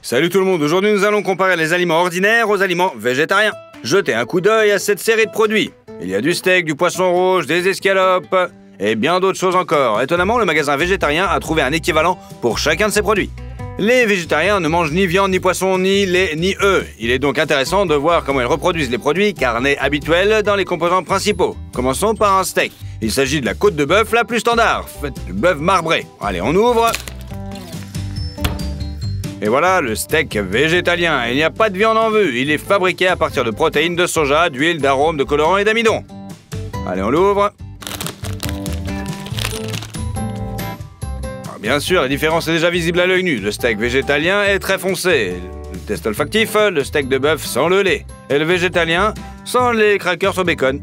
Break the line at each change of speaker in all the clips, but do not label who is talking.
Salut tout le monde, aujourd'hui nous allons comparer les aliments ordinaires aux aliments végétariens. Jetez un coup d'œil à cette série de produits. Il y a du steak, du poisson rouge, des escalopes et bien d'autres choses encore. Étonnamment, le magasin végétarien a trouvé un équivalent pour chacun de ces produits. Les végétariens ne mangent ni viande, ni poisson, ni lait, ni œufs. Il est donc intéressant de voir comment ils reproduisent les produits carnés habituels dans les composants principaux. Commençons par un steak. Il s'agit de la côte de bœuf la plus standard, faite de bœuf marbré. Allez, on ouvre. Et voilà le steak végétalien. Il n'y a pas de viande en vue. Il est fabriqué à partir de protéines de soja, d'huile, d'arômes, de colorants et d'amidon. Allez, on l'ouvre. Bien sûr, la différence est déjà visible à l'œil nu. Le steak végétalien est très foncé. Le test olfactif, le steak de bœuf sans le lait. Et le végétalien sans les crackers au bacon.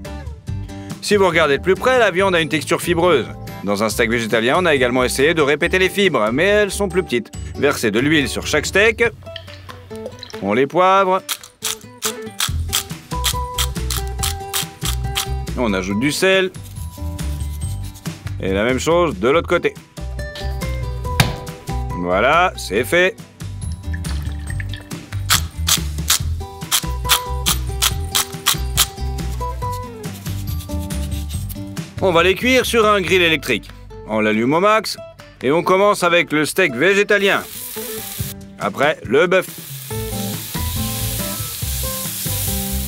Si vous regardez de plus près, la viande a une texture fibreuse. Dans un steak végétalien, on a également essayé de répéter les fibres, mais elles sont plus petites. Versez de l'huile sur chaque steak. On les poivre. On ajoute du sel. Et la même chose de l'autre côté. Voilà, c'est fait. On va les cuire sur un grill électrique. On l'allume au max et on commence avec le steak végétalien. Après, le bœuf.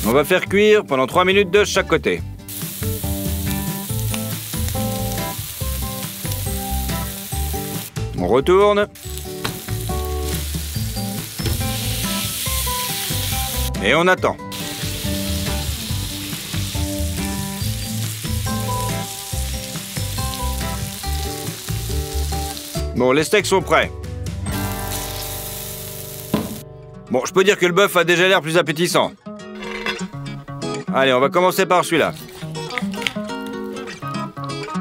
On va faire cuire pendant 3 minutes de chaque côté. On retourne. Et on attend. Bon, les steaks sont prêts. Bon, je peux dire que le bœuf a déjà l'air plus appétissant. Allez, on va commencer par celui-là.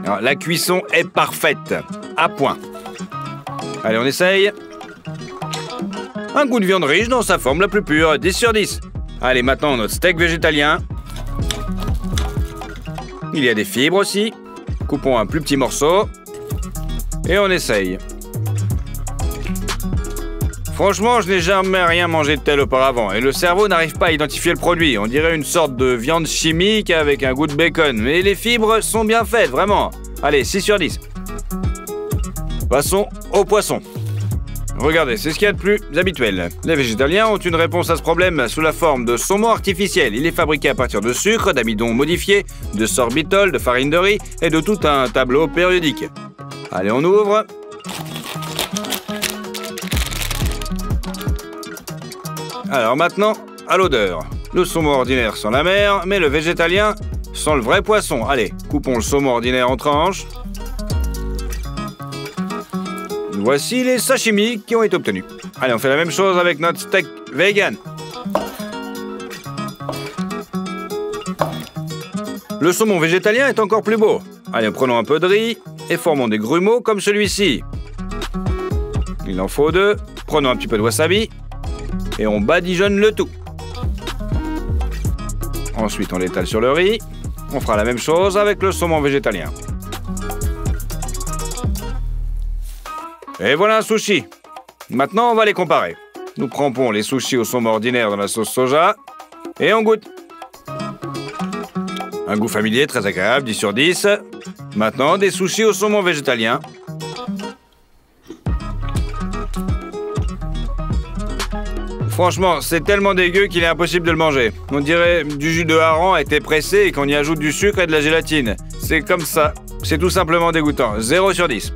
Alors, la cuisson est parfaite, à point. Allez, on essaye. Un goût de viande riche dans sa forme la plus pure, 10 sur 10. Allez, maintenant notre steak végétalien. Il y a des fibres aussi. Coupons un plus petit morceau. Et on essaye. Franchement, je n'ai jamais rien mangé de tel auparavant. Et le cerveau n'arrive pas à identifier le produit. On dirait une sorte de viande chimique avec un goût de bacon. Mais les fibres sont bien faites, vraiment. Allez, 6 sur 10. Passons au poisson. Regardez, c'est ce qu'il y a de plus habituel. Les végétaliens ont une réponse à ce problème sous la forme de saumon artificiel. Il est fabriqué à partir de sucre, d'amidon modifié, de sorbitol, de farine de riz et de tout un tableau périodique. Allez, on ouvre. Alors maintenant, à l'odeur. Le saumon ordinaire sent la mer, mais le végétalien sent le vrai poisson. Allez, coupons le saumon ordinaire en tranches. Voici les sashimi qui ont été obtenus. Allez, on fait la même chose avec notre steak vegan. Le saumon végétalien est encore plus beau. Allez, prenons un peu de riz et formons des grumeaux comme celui-ci. Il en faut 2. Prenons un petit peu de wasabi et on badigeonne le tout. Ensuite, on l'étale sur le riz. On fera la même chose avec le saumon végétalien. Et voilà un sushi. Maintenant, on va les comparer. Nous trempons les sushis au saumon ordinaire dans la sauce soja et on goûte. Un goût familier, très agréable, 10 sur 10. Maintenant, des sushis au saumon végétalien. Franchement, c'est tellement dégueu qu'il est impossible de le manger. On dirait du jus de hareng a été pressé et qu'on y ajoute du sucre et de la gélatine. C'est comme ça. C'est tout simplement dégoûtant. 0 sur 10.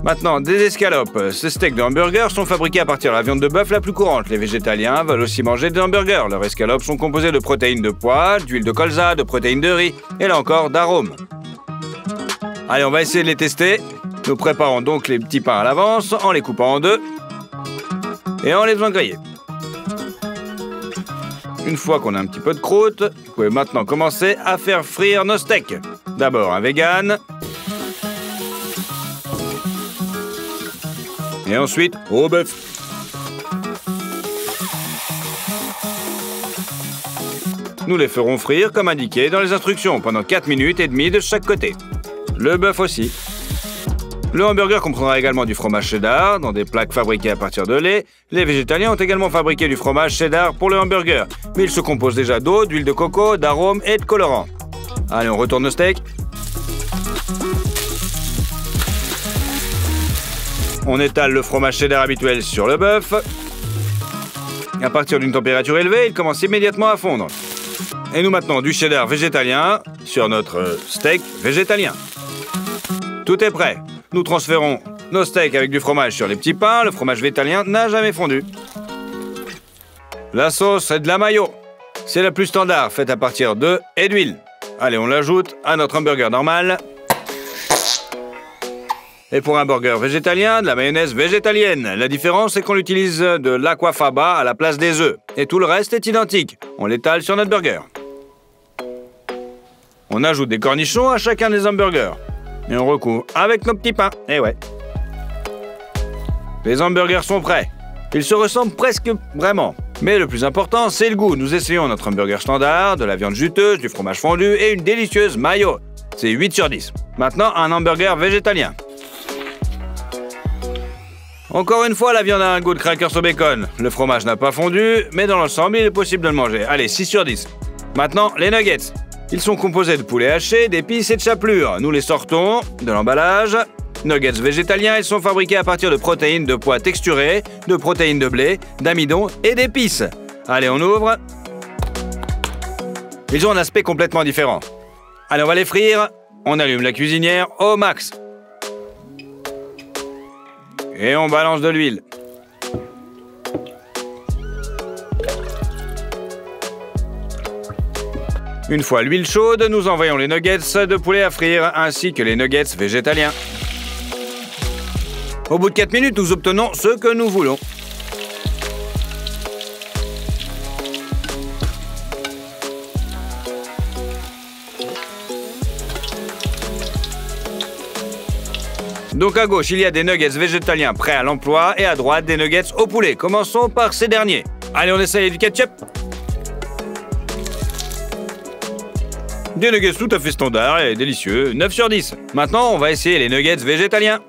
Maintenant, des escalopes. Ces steaks de hamburger sont fabriqués à partir de la viande de bœuf la plus courante. Les végétaliens veulent aussi manger des hamburgers. Leurs escalopes sont composées de protéines de pois, d'huile de colza, de protéines de riz et là encore d'arômes. Allez, on va essayer de les tester. Nous préparons donc les petits pains à l'avance en les coupant en deux et en les faisant griller. Une fois qu'on a un petit peu de croûte, vous pouvez maintenant commencer à faire frire nos steaks. D'abord un vegan. Et ensuite, au bœuf. Nous les ferons frire comme indiqué dans les instructions pendant 4 minutes et demie de chaque côté. Le bœuf aussi. Le hamburger comprendra également du fromage cheddar dans des plaques fabriquées à partir de lait. Les végétaliens ont également fabriqué du fromage cheddar pour le hamburger, mais il se compose déjà d'eau, d'huile de coco, d'arômes et de colorants. Allez, on retourne au steak. On étale le fromage cheddar habituel sur le bœuf. À partir d'une température élevée, il commence immédiatement à fondre. Et nous maintenons du cheddar végétalien sur notre steak végétalien. Tout est prêt. Nous transférons nos steaks avec du fromage sur les petits pains. Le fromage végétalien n'a jamais fondu. La sauce est de la mayo. C'est la plus standard, faite à partir d'œufs et d'huile. Allez, on l'ajoute à notre hamburger normal. Et pour un burger végétalien, de la mayonnaise végétalienne. La différence, c'est qu'on utilise de l'aquafaba à la place des œufs. Et tout le reste est identique. On l'étale sur notre burger. On ajoute des cornichons à chacun des hamburgers. Et on recouvre avec nos petits pains. Et ouais. Les hamburgers sont prêts. Ils se ressemblent presque vraiment. Mais le plus important, c'est le goût. Nous essayons notre hamburger standard, de la viande juteuse, du fromage fondu et une délicieuse mayo. C'est 8 sur 10. Maintenant, un hamburger végétalien. Encore une fois, la viande a un goût de crackers au bacon. Le fromage n'a pas fondu, mais dans l'ensemble, il est possible de le manger. Allez, 6 sur 10. Maintenant, les nuggets. Ils sont composés de poulet haché, d'épices et de chapelure. Nous les sortons de l'emballage. Nuggets végétaliens, ils sont fabriqués à partir de protéines de pois texturées, de protéines de blé, d'amidon et d'épices. Allez, on ouvre. Ils ont un aspect complètement différent. Allez, on va les frire. On allume la cuisinière au max. Et on balance de l'huile. Une fois l'huile chaude, nous envoyons les nuggets de poulet à frire ainsi que les nuggets végétaliens. Au bout de 4 minutes, nous obtenons ce que nous voulons. Donc à gauche, il y a des nuggets végétaliens prêts à l'emploi et à droite, des nuggets au poulet. Commençons par ces derniers. Allez, on essaye du ketchup. Des nuggets tout à fait standards et délicieux, 9 sur 10. Maintenant, on va essayer les nuggets végétaliens.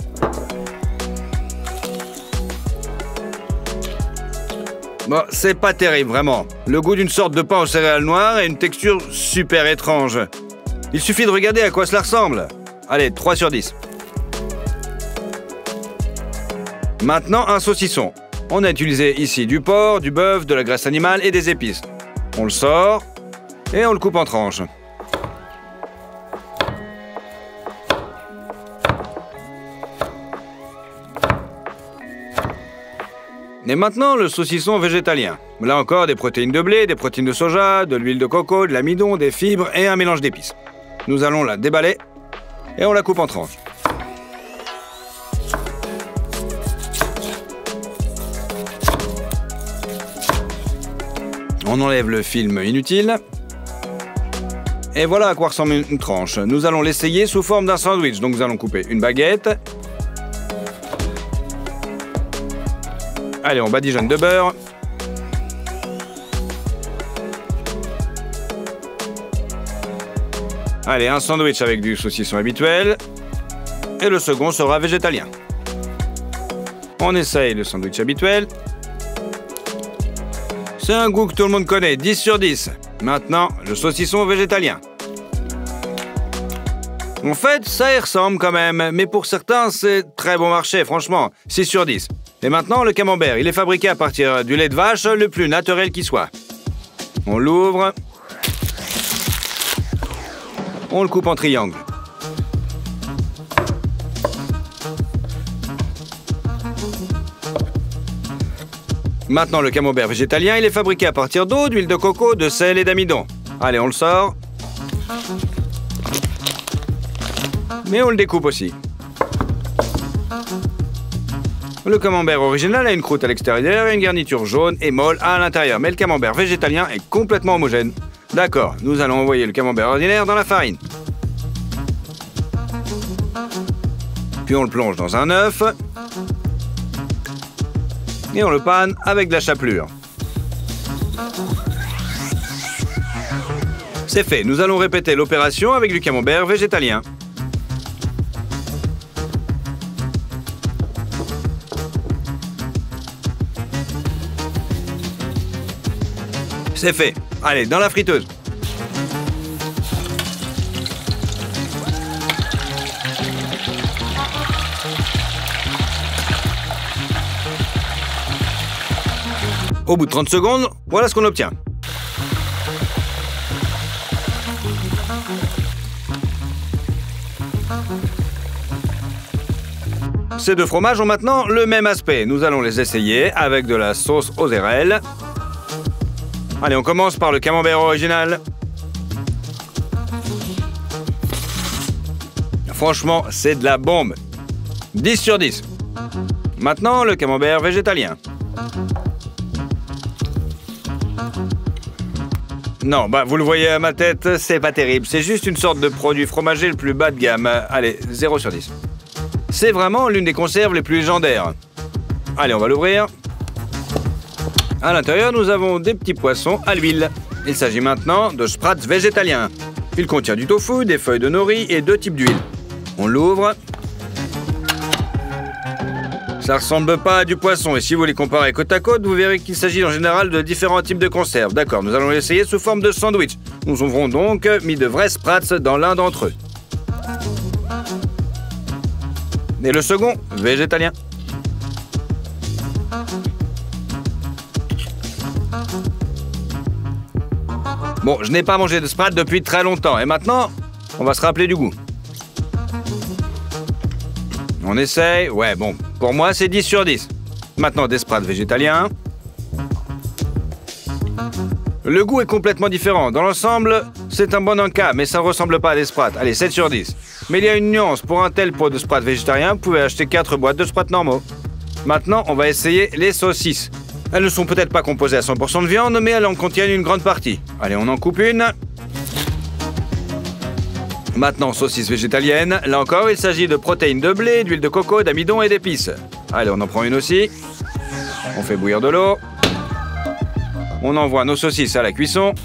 Bon, c'est pas terrible, vraiment. Le goût d'une sorte de pain aux céréales noires et une texture super étrange. Il suffit de regarder à quoi cela ressemble. Allez, 3 sur 10. Maintenant, un saucisson. On a utilisé ici du porc, du bœuf, de la graisse animale et des épices. On le sort et on le coupe en tranches. Et maintenant, le saucisson végétalien. Là encore, des protéines de blé, des protéines de soja, de l'huile de coco, de l'amidon, des fibres et un mélange d'épices. Nous allons la déballer et on la coupe en tranches. On enlève le film inutile. Et voilà à quoi ressemble une tranche. Nous allons l'essayer sous forme d'un sandwich. Donc nous allons couper une baguette. Allez, on badigeonne de beurre. Allez, un sandwich avec du saucisson habituel. Et le second sera végétalien. On essaye le sandwich habituel. C'est un goût que tout le monde connaît, 10 sur 10. Maintenant, le saucisson végétalien. En fait, ça y ressemble quand même, mais pour certains, c'est très bon marché, franchement, 6 sur 10. Et maintenant, le camembert, il est fabriqué à partir du lait de vache le plus naturel qui soit. On l'ouvre. On le coupe en triangle. Maintenant, le camembert végétalien, il est fabriqué à partir d'eau, d'huile de coco, de sel et d'amidon. Allez, on le sort. Mais on le découpe aussi. Le camembert original a une croûte à l'extérieur et une garniture jaune et molle à l'intérieur. Mais le camembert végétalien est complètement homogène. D'accord, nous allons envoyer le camembert ordinaire dans la farine. Puis on le plonge dans un œuf. Et on le panne avec de la chapelure. C'est fait, nous allons répéter l'opération avec du camembert végétalien. C'est fait. Allez, dans la friteuse. Au bout de 30 secondes, voilà ce qu'on obtient. Ces deux fromages ont maintenant le même aspect. Nous allons les essayer avec de la sauce aux érelles. Allez, on commence par le camembert original. Franchement, c'est de la bombe. 10 sur 10. Maintenant, le camembert végétalien. Non, bah vous le voyez à ma tête, c'est pas terrible. C'est juste une sorte de produit fromager le plus bas de gamme. Allez, 0 sur 10. C'est vraiment l'une des conserves les plus légendaires. Allez, on va l'ouvrir. À l'intérieur, nous avons des petits poissons à l'huile. Il s'agit maintenant de sprats végétaliens. Il contient du tofu, des feuilles de nori et 2 types d'huile. On l'ouvre. Ça ressemble pas à du poisson, et si vous les comparez côte à côte, vous verrez qu'il s'agit en général de différents types de conserves. D'accord, nous allons l'essayer sous forme de sandwich. Nous aurons donc mis de vrais sprats dans l'un d'entre eux. Et le second, végétalien. Bon, je n'ai pas mangé de sprats depuis très longtemps, et maintenant, on va se rappeler du goût. On essaye. Ouais, bon, pour moi, c'est 10 sur 10. Maintenant, des sprats végétaliens. Le goût est complètement différent. Dans l'ensemble, c'est un bon encas, mais ça ne ressemble pas à des sprats. Allez, 7 sur 10. Mais il y a une nuance. Pour un tel pot de sprats végétariens, vous pouvez acheter 4 boîtes de sprats normaux. Maintenant, on va essayer les saucisses. Elles ne sont peut-être pas composées à 100% de viande, mais elles en contiennent une grande partie. Allez, on en coupe une. Maintenant, saucisse végétalienne. Là encore, il s'agit de protéines de blé, d'huile de coco, d'amidon et d'épices. Allez, on en prend une aussi. On fait bouillir de l'eau. On envoie nos saucisses à la cuisson.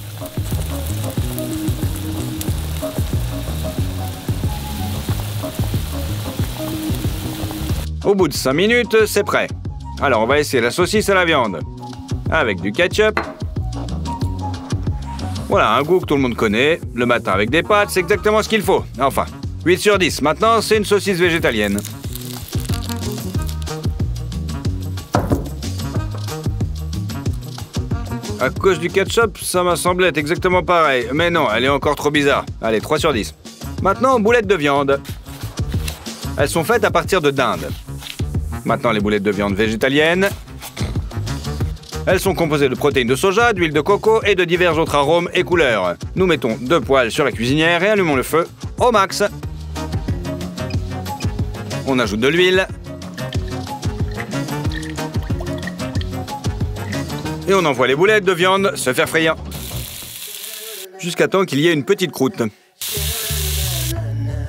Au bout de 5 minutes, c'est prêt. Alors, on va essayer la saucisse à la viande. Avec du ketchup. Voilà, un goût que tout le monde connaît. Le matin avec des pâtes, c'est exactement ce qu'il faut. Enfin, 8 sur 10. Maintenant, c'est une saucisse végétalienne. À cause du ketchup, ça m'a semblé être exactement pareil. Mais non, elle est encore trop bizarre. Allez, 3 sur 10. Maintenant, boulettes de viande. Elles sont faites à partir de dinde. Maintenant, les boulettes de viande végétaliennes. Elles sont composées de protéines de soja, d'huile de coco et de divers autres arômes et couleurs. Nous mettons 2 poêles sur la cuisinière et allumons le feu au max. On ajoute de l'huile. Et on envoie les boulettes de viande se faire frire. Jusqu'à temps qu'il y ait une petite croûte.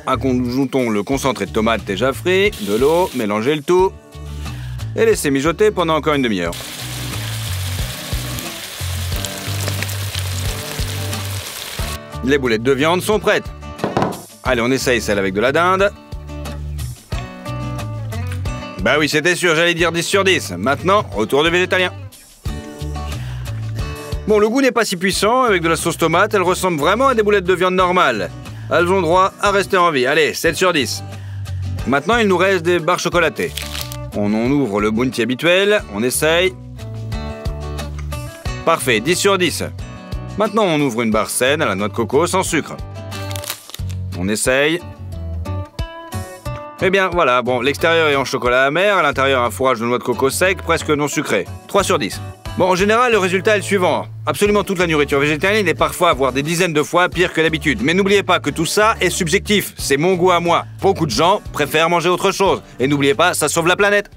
Ajoutons le concentré de tomate déjà frit, de l'eau, mélangez le tout. Et laissez mijoter pendant encore une demi-heure. Les boulettes de viande sont prêtes. Allez, on essaye celle avec de la dinde. Bah oui, c'était sûr, j'allais dire 10 sur 10. Maintenant, retour de végétalien. Bon, le goût n'est pas si puissant. Avec de la sauce tomate, elles ressemblent vraiment à des boulettes de viande normales. Elles ont droit à rester en vie. Allez, 7 sur 10. Maintenant, il nous reste des barres chocolatées. On en ouvre le bounty habituel. On essaye. Parfait, 10 sur 10. Maintenant, on ouvre une barre saine à la noix de coco sans sucre. On essaye. Eh bien, voilà, bon, l'extérieur est en chocolat amer, à l'intérieur un fourrage de noix de coco sec, presque non sucré. 3 sur 10. Bon, en général, le résultat est le suivant. Absolument toute la nourriture végétarienne est parfois, voire des dizaines de fois, pire que d'habitude. Mais n'oubliez pas que tout ça est subjectif. C'est mon goût à moi. Beaucoup de gens préfèrent manger autre chose. Et n'oubliez pas, ça sauve la planète.